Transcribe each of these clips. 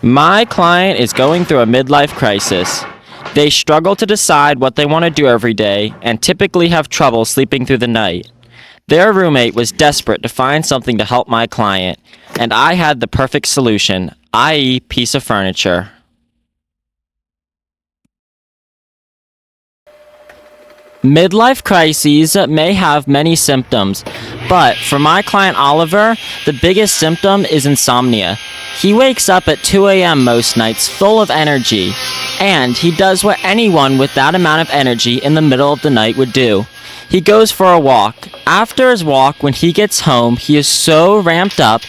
My client is going through a midlife crisis. They struggle to decide what they want to do every day and typically have trouble sleeping through the night. Their roommate was desperate to find something to help my client, and I had the perfect solution, i.e., piece of furniture. Midlife crises may have many symptoms, but for my client Oliver, the biggest symptom is insomnia. He wakes up at 2 a.m. most nights full of energy, and he does what anyone with that amount of energy in the middle of the night would do. He goes for a walk. After his walk, when he gets home, he is so ramped up,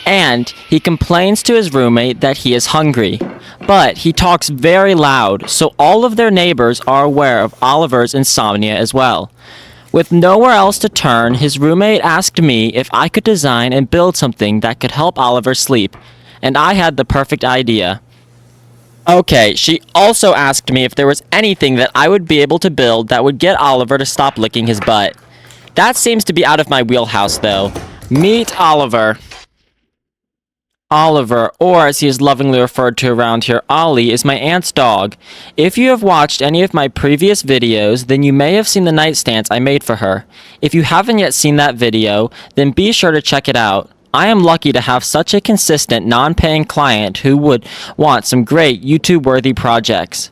and he complains to his roommate that he is hungry. But he talks very loud, so all of their neighbors are aware of Oliver's insomnia as well. With nowhere else to turn, his roommate asked me if I could design and build something that could help Oliver sleep, and I had the perfect idea. Okay, she also asked me if there was anything that I would be able to build that would get Oliver to stop licking his butt. That seems to be out of my wheelhouse, though. Meet Oliver. Oliver, or as he is lovingly referred to around here, Olly, is my aunt's dog. If you have watched any of my previous videos, then you may have seen the nightstands I made for her. If you haven't yet seen that video, then be sure to check it out. I am lucky to have such a consistent, non-paying client who would want some great YouTube-worthy projects.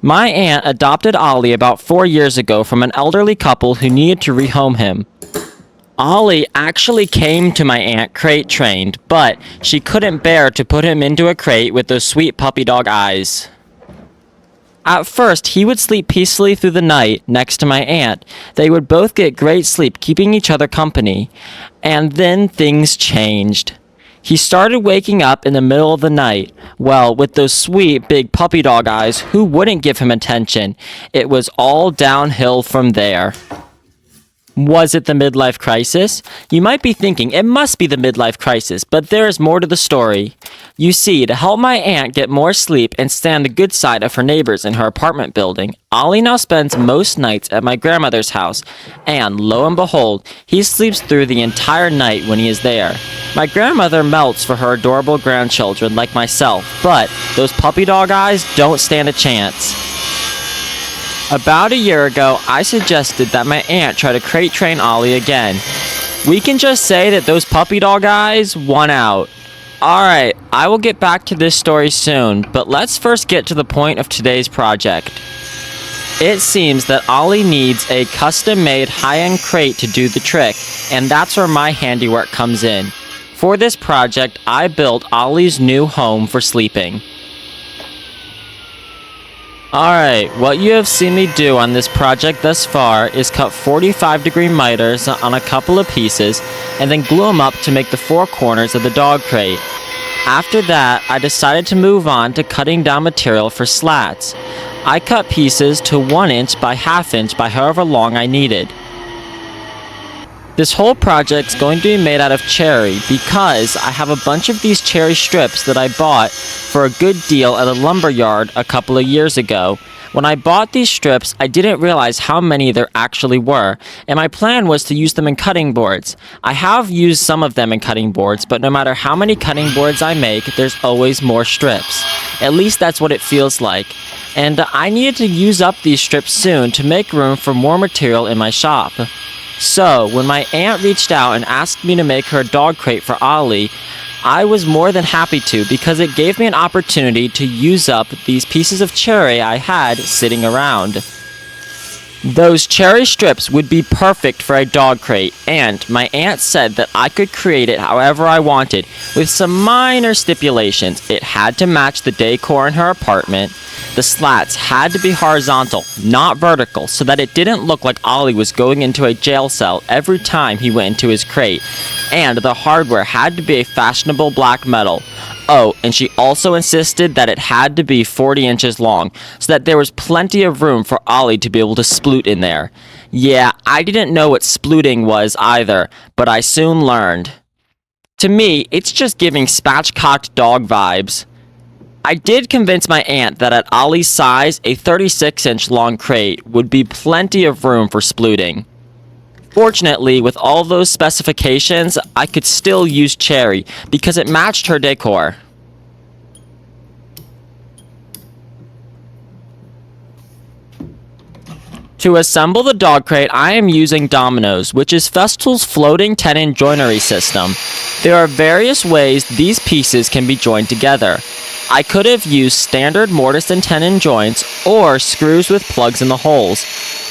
My aunt adopted Olly about 4 years ago from an elderly couple who needed to rehome him. Olly actually came to my aunt crate trained, but she couldn't bear to put him into a crate with those sweet puppy dog eyes. At first, he would sleep peacefully through the night next to my aunt. They would both get great sleep, keeping each other company. And then things changed. He started waking up in the middle of the night. Well, with those sweet big puppy dog eyes, who wouldn't give him attention? It was all downhill from there. Was it the midlife crisis? You might be thinking, it must be the midlife crisis, but there is more to the story. You see, to help my aunt get more sleep and stay on the good side of her neighbors in her apartment building, Olly now spends most nights at my grandmother's house, and lo and behold, he sleeps through the entire night when he is there. My grandmother melts for her adorable grandchildren like myself, but those puppy dog eyes don't stand a chance. About a year ago, I suggested that my aunt try to crate train Olly again. We can just say that those puppy dog eyes won out. Alright, I will get back to this story soon, but let's first get to the point of today's project. It seems that Olly needs a custom-made high-end crate to do the trick, and that's where my handiwork comes in. For this project, I built Olly's new home for sleeping. Alright, what you have seen me do on this project thus far is cut 45-degree miters on a couple of pieces and then glue them up to make the four corners of the dog crate. After that, I decided to move on to cutting down material for slats. I cut pieces to 1 inch by ½ inch by however long I needed. This whole project's going to be made out of cherry because I have a bunch of these cherry strips that I bought for a good deal at a lumber yard a couple of years ago. When I bought these strips, I didn't realize how many there actually were, and my plan was to use them in cutting boards. I have used some of them in cutting boards, but no matter how many cutting boards I make, there's always more strips. At least that's what it feels like. And I needed to use up these strips soon to make room for more material in my shop. So, when my aunt reached out and asked me to make her a dog crate for Olly, I was more than happy to because it gave me an opportunity to use up these pieces of cherry I had sitting around. Those cherry strips would be perfect for a dog crate, and my aunt said that I could create it however I wanted, with some minor stipulations. It had to match the decor in her apartment. The slats had to be horizontal, not vertical, so that it didn't look like Olly was going into a jail cell every time he went into his crate. And the hardware had to be a fashionable black metal. Oh, and she also insisted that it had to be 40 inches long, so that there was plenty of room for Olly to be able to sploot in there. Yeah, I didn't know what splooting was either, but I soon learned. To me, it's just giving spatchcocked dog vibes. I did convince my aunt that at Olly's size, a 36-inch long crate would be plenty of room for splooting. Fortunately, with all those specifications, I could still use cherry because it matched her decor. To assemble the dog crate, I am using dominoes, which is Festool's floating tenon joinery system. There are various ways these pieces can be joined together. I could have used standard mortise and tenon joints or screws with plugs in the holes.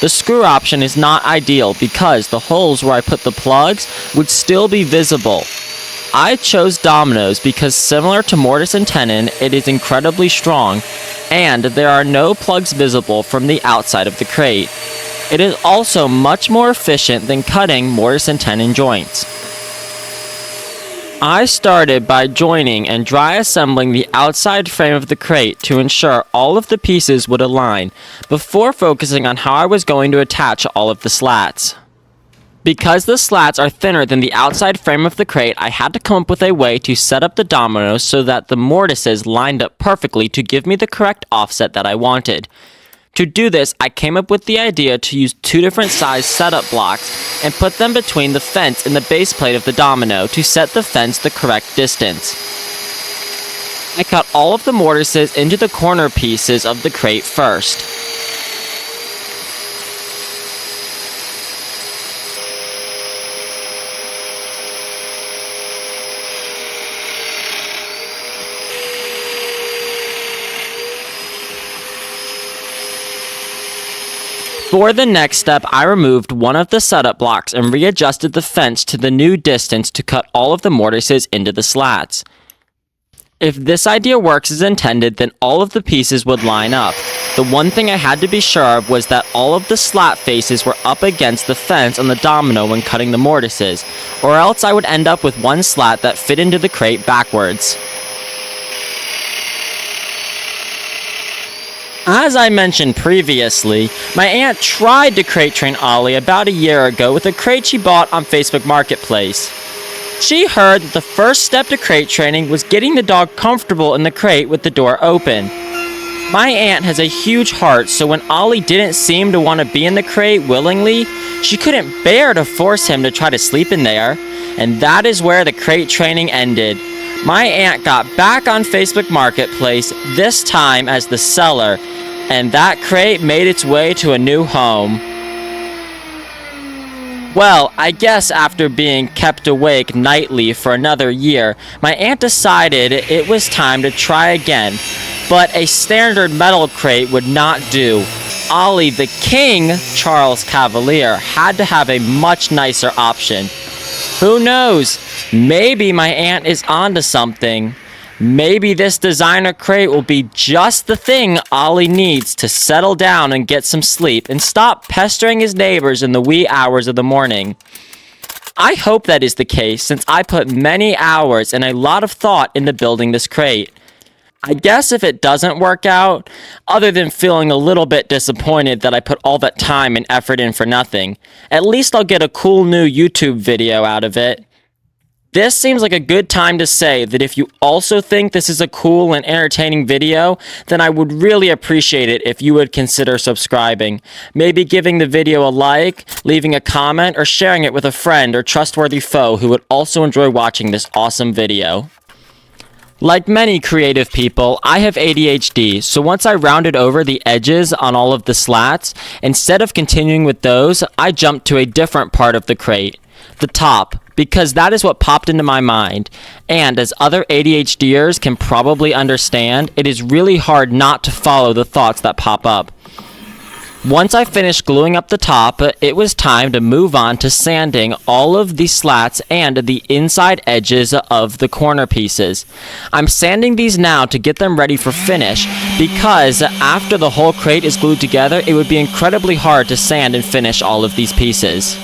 The screw option is not ideal because the holes where I put the plugs would still be visible. I chose dominoes because similar to mortise and tenon, it is incredibly strong, and there are no plugs visible from the outside of the crate. It is also much more efficient than cutting mortise and tenon joints. I started by joining and dry assembling the outside frame of the crate to ensure all of the pieces would align, before focusing on how I was going to attach all of the slats. Because the slats are thinner than the outside frame of the crate, I had to come up with a way to set up the dominoes so that the mortises lined up perfectly to give me the correct offset that I wanted. To do this, I came up with the idea to use 2 different size setup blocks and put them between the fence and the base plate of the domino to set the fence the correct distance. I cut all of the mortises into the corner pieces of the crate first. For the next step, I removed one of the setup blocks and readjusted the fence to the new distance to cut all of the mortises into the slats. If this idea works as intended, then all of the pieces would line up. The one thing I had to be sure of was that all of the slat faces were up against the fence on the domino when cutting the mortises, or else I would end up with one slat that fit into the crate backwards. As I mentioned previously, my aunt tried to crate train Olly about a year ago with a crate she bought on Facebook Marketplace. She heard that the first step to crate training was getting the dog comfortable in the crate with the door open. My aunt has a huge heart, so when Olly didn't seem to want to be in the crate willingly, she couldn't bear to force him to try to sleep in there, and that is where the crate training ended. My aunt got back on Facebook Marketplace, this time as the seller, and that crate made its way to a new home. Well, I guess after being kept awake nightly for another year, my aunt decided it was time to try again, but a standard metal crate would not do. Olly, the King Charles Cavalier, had to have a much nicer option. Who knows? Maybe my aunt is onto something. Maybe this designer crate will be just the thing Olly needs to settle down and get some sleep and stop pestering his neighbors in the wee hours of the morning. I hope that is the case, since I put many hours and a lot of thought into building this crate. I guess if it doesn't work out, other than feeling a little bit disappointed that I put all that time and effort in for nothing, at least I'll get a cool new YouTube video out of it. This seems like a good time to say that if you also think this is a cool and entertaining video, then I would really appreciate it if you would consider subscribing. Maybe giving the video a like, leaving a comment, or sharing it with a friend or trustworthy foe who would also enjoy watching this awesome video. Like many creative people, I have ADHD, so once I rounded over the edges on all of the slats, instead of continuing with those, I jumped to a different part of the crate, the top, because that is what popped into my mind. And as other ADHDers can probably understand, it is really hard not to follow the thoughts that pop up. Once I finished gluing up the top, it was time to move on to sanding all of the slats and the inside edges of the corner pieces. I'm sanding these now to get them ready for finish, because after the whole crate is glued together, it would be incredibly hard to sand and finish all of these pieces.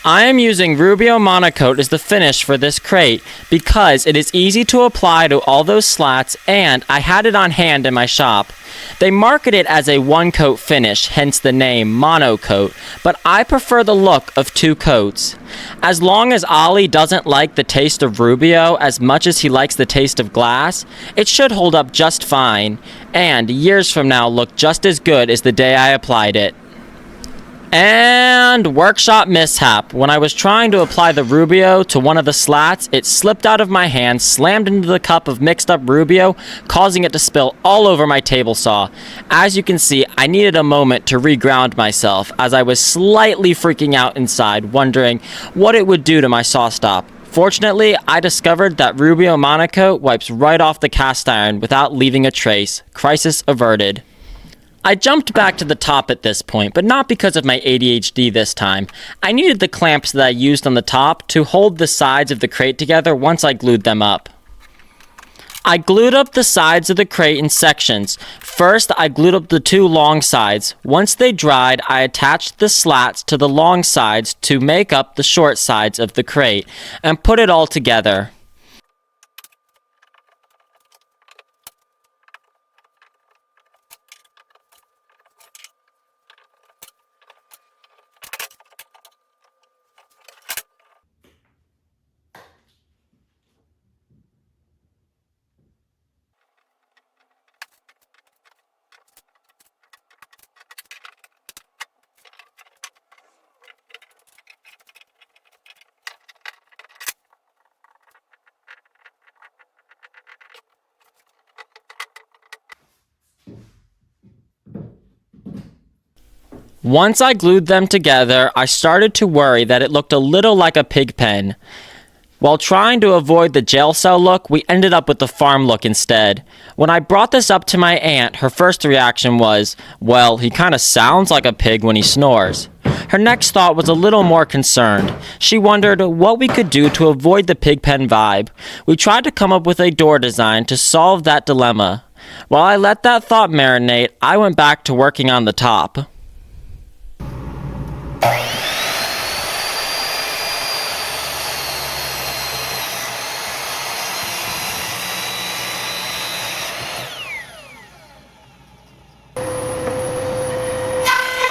I am using Rubio Monocoat as the finish for this crate because it is easy to apply to all those slats, and I had it on hand in my shop. They market it as a one-coat finish, hence the name Monocoat, but I prefer the look of 2 coats. As long as Olly doesn't like the taste of Rubio as much as he likes the taste of glass, it should hold up just fine, and years from now look just as good as the day I applied it. And workshop mishap. When I was trying to apply the Rubio to one of the slats, it slipped out of my hand, slammed into the cup of mixed up Rubio, causing it to spill all over my table saw. As you can see, I needed a moment to reground myself, as I was slightly freaking out inside, wondering what it would do to my saw stop. Fortunately, I discovered that Rubio Monocoat wipes right off the cast iron without leaving a trace. Crisis averted. I jumped back to the top at this point, but not because of my ADHD this time. I needed the clamps that I used on the top to hold the sides of the crate together once I glued them up. I glued up the sides of the crate in sections. First, I glued up the two long sides. Once they dried, I attached the slats to the long sides to make up the short sides of the crate, and put it all together. Once I glued them together, I started to worry that it looked a little like a pig pen. While trying to avoid the jail cell look, we ended up with the farm look instead. When I brought this up to my aunt, her first reaction was, well, he kinda sounds like a pig when he snores. Her next thought was a little more concerned. She wondered what we could do to avoid the pig pen vibe. We tried to come up with a door design to solve that dilemma. While I let that thought marinate, I went back to working on the top.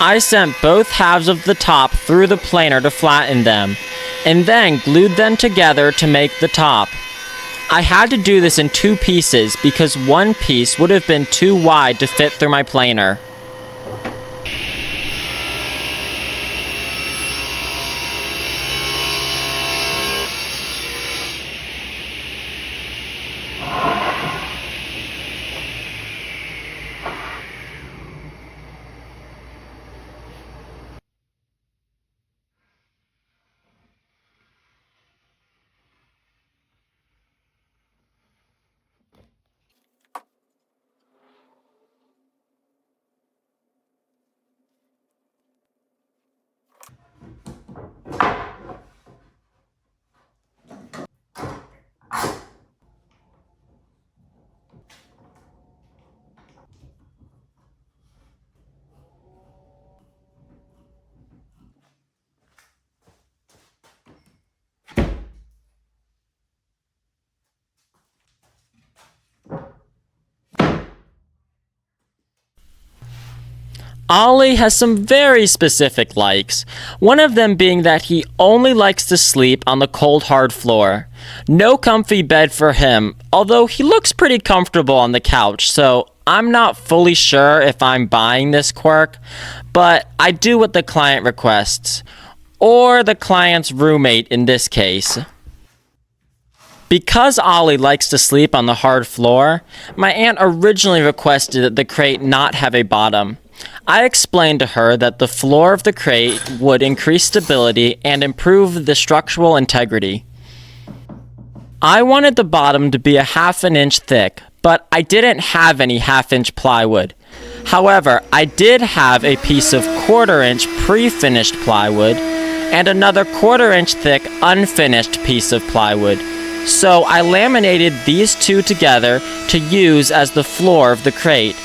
I sent both halves of the top through the planer to flatten them, and then glued them together to make the top. I had to do this in two pieces because one piece would have been too wide to fit through my planer. Olly has some very specific likes, one of them being that he only likes to sleep on the cold hard floor. No comfy bed for him, although he looks pretty comfortable on the couch, so I'm not fully sure if I'm buying this quirk, but I do what the client requests, or the client's roommate in this case. Because Olly likes to sleep on the hard floor, my aunt originally requested that the crate not have a bottom. I explained to her that the floor of the crate would increase stability and improve the structural integrity. I wanted the bottom to be a 1/2 inch thick, but I didn't have any 1/2 inch plywood. However, I did have a piece of 1/4 inch pre-finished plywood and another 1/4 inch thick unfinished piece of plywood. So I laminated these two together to use as the floor of the crate.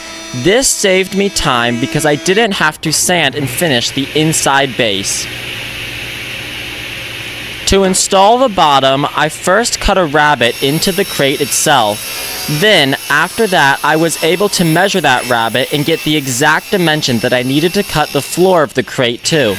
This saved me time because I didn't have to sand and finish the inside base. To install the bottom, I first cut a rabbet into the crate itself. Then, after that, I was able to measure that rabbet and get the exact dimension that I needed to cut the floor of the crate to.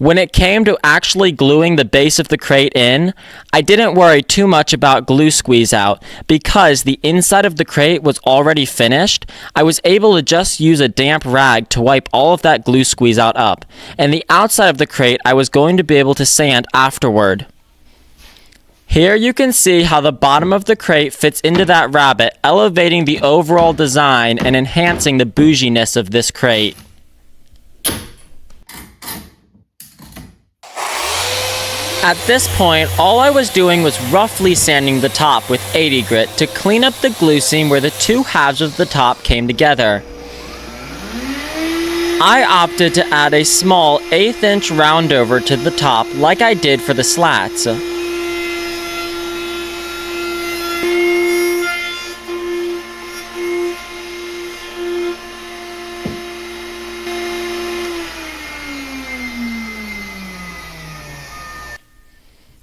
When it came to actually gluing the base of the crate in, I didn't worry too much about glue squeeze out because the inside of the crate was already finished. I was able to just use a damp rag to wipe all of that glue squeeze out up, and the outside of the crate I was going to be able to sand afterward. Here you can see how the bottom of the crate fits into that rabbit, elevating the overall design and enhancing the bouginess of this crate. At this point, all I was doing was roughly sanding the top with 80 grit to clean up the glue seam where the two halves of the top came together. I opted to add a small 1/8 inch roundover to the top like I did for the slats.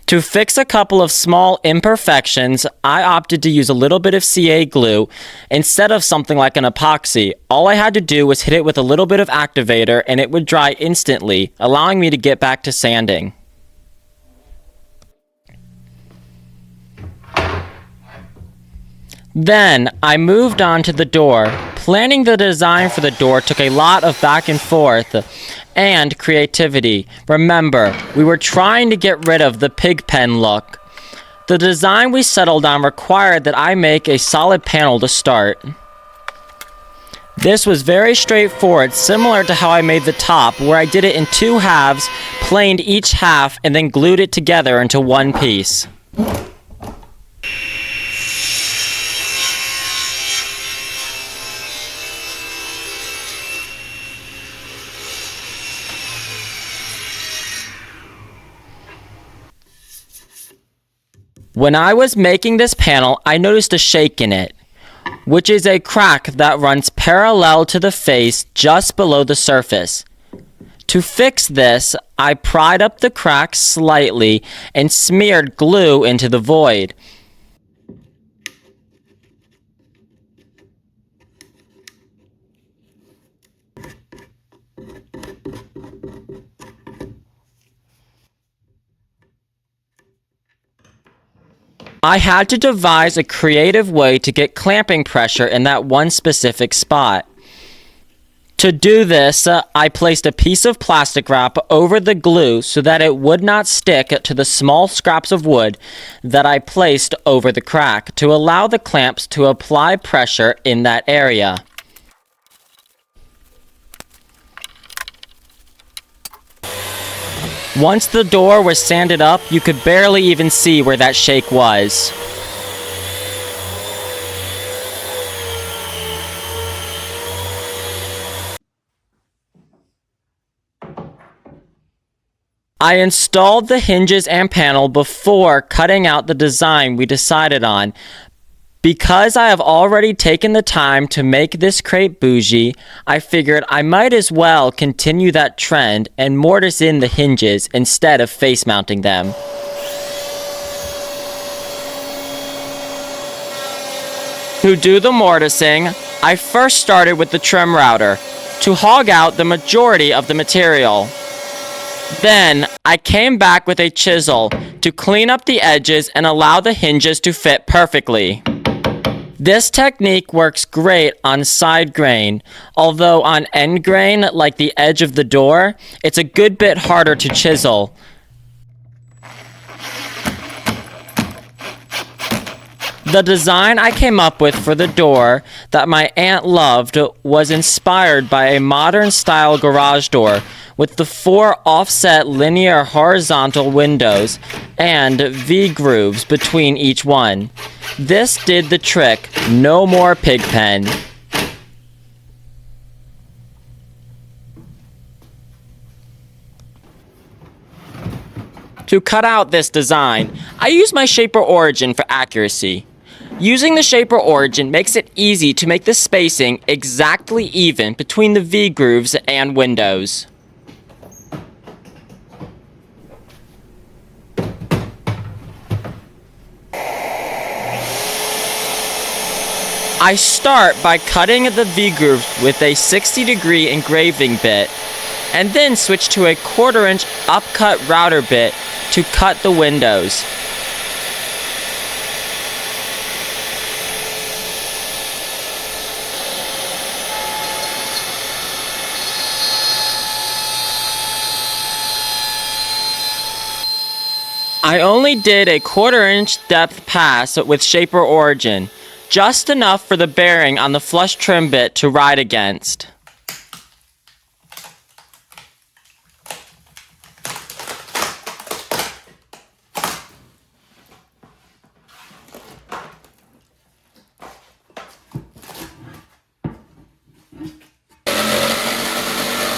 To fix a couple of small imperfections, I opted to use a little bit of CA glue instead of something like an epoxy. All I had to do was hit it with a little bit of activator and it would dry instantly, allowing me to get back to sanding. Then, I moved on to the door. Planning the design for the door took a lot of back and forth and creativity. Remember, we were trying to get rid of the pig pen look. The design we settled on required that I make a solid panel to start. This was very straightforward, similar to how I made the top, where I did it in 2 halves, planed each half, and then glued it together into one piece. When I was making this panel, I noticed a shake in it, which is a crack that runs parallel to the face just below the surface. To fix this, I pried up the crack slightly and smeared glue into the void. I had to devise a creative way to get clamping pressure in that one specific spot. To do this, I placed a piece of plastic wrap over the glue so that it would not stick to the small scraps of wood that I placed over the crack to allow the clamps to apply pressure in that area. Once the door was sanded up, you could barely even see where that shake was. I installed the hinges and panel before cutting out the design we decided on. Because I have already taken the time to make this crate bougie, I figured I might as well continue that trend and mortise in the hinges instead of face mounting them. To do the mortising, I first started with the trim router to hog out the majority of the material. Then, I came back with a chisel to clean up the edges and allow the hinges to fit perfectly. This technique works great on side grain, although on end grain, like the edge of the door, it's a good bit harder to chisel. The design I came up with for the door that my aunt loved was inspired by a modern style garage door with the 4 offset linear horizontal windows and V-grooves between each one. This did the trick. No more pig pen. To cut out this design, I use my shaper origin for accuracy. Using the shaper origin makes it easy to make the spacing exactly even between the V-grooves and windows. I start by cutting the V-grooves with a 60-degree engraving bit. and then switch to a 1/4-inch upcut router bit to cut the windows. I only did a 1/4-inch depth pass with shaper origin, just enough for the bearing on the flush trim bit to ride against.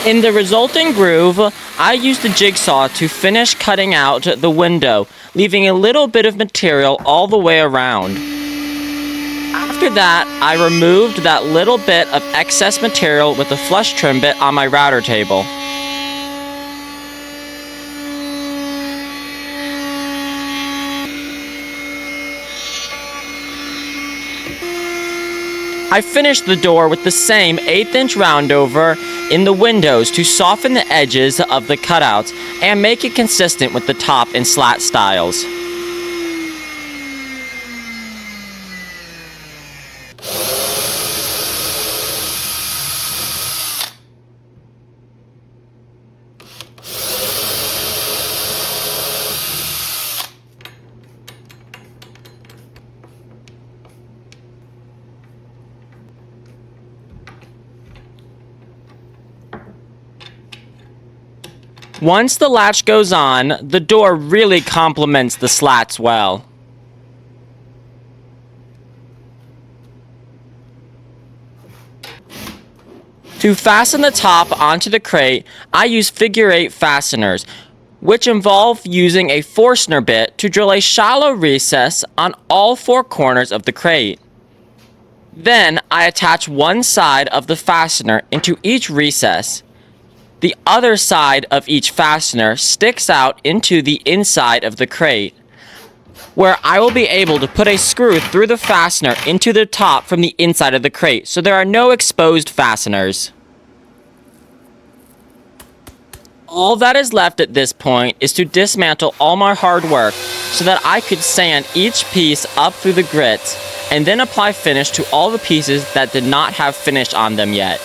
In the resulting groove, I used the jigsaw to finish cutting out the window, leaving a little bit of material all the way around. After that, I removed that little bit of excess material with the flush trim bit on my router table. I finished the door with the same 1/8-inch roundover in the windows to soften the edges of the cutouts and make it consistent with the top and slat styles. Once the latch goes on, the door really complements the slats well. To fasten the top onto the crate, I use figure-8 fasteners, which involve using a Forstner bit to drill a shallow recess on all 4 corners of the crate. Then I attach one side of the fastener into each recess. The other side of each fastener sticks out into the inside of the crate, where I will be able to put a screw through the fastener into the top from the inside of the crate, so there are no exposed fasteners. All that is left at this point is to dismantle all my hard work so that I could sand each piece up through the grits and then apply finish to all the pieces that did not have finish on them yet.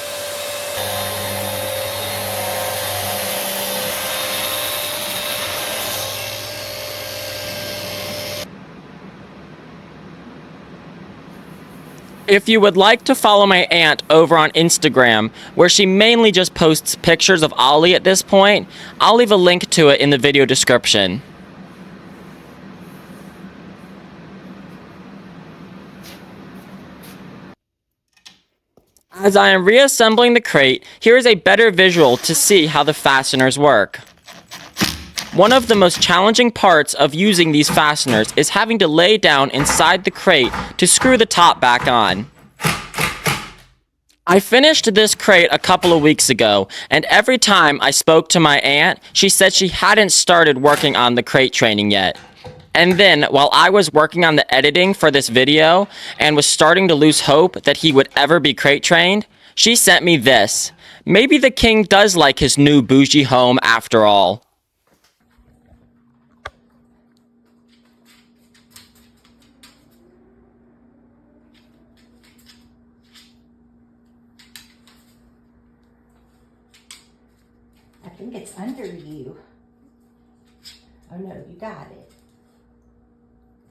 If you would like to follow my aunt over on Instagram, where she mainly just posts pictures of Olly at this point, I'll leave a link to it in the video description. As I am reassembling the crate, here is a better visual to see how the fasteners work. One of the most challenging parts of using these fasteners is having to lay down inside the crate to screw the top back on. I finished this crate a couple of weeks ago, and every time I spoke to my aunt, she said she hadn't started working on the crate training yet. And then, while I was working on the editing for this video, and was starting to lose hope that he would ever be crate trained, she sent me this. Maybe the king does like his new bougie home after all. I think it's under you. Oh no, you got it.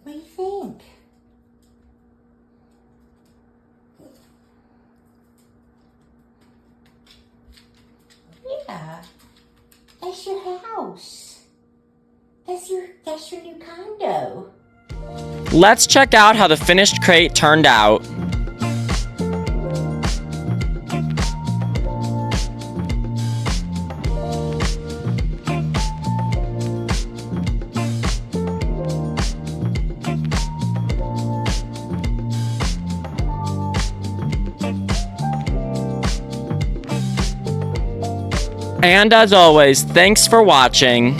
What do you think? Yeah, that's your house. That's your new condo. Let's check out how the finished crate turned out. And as always, thanks for watching.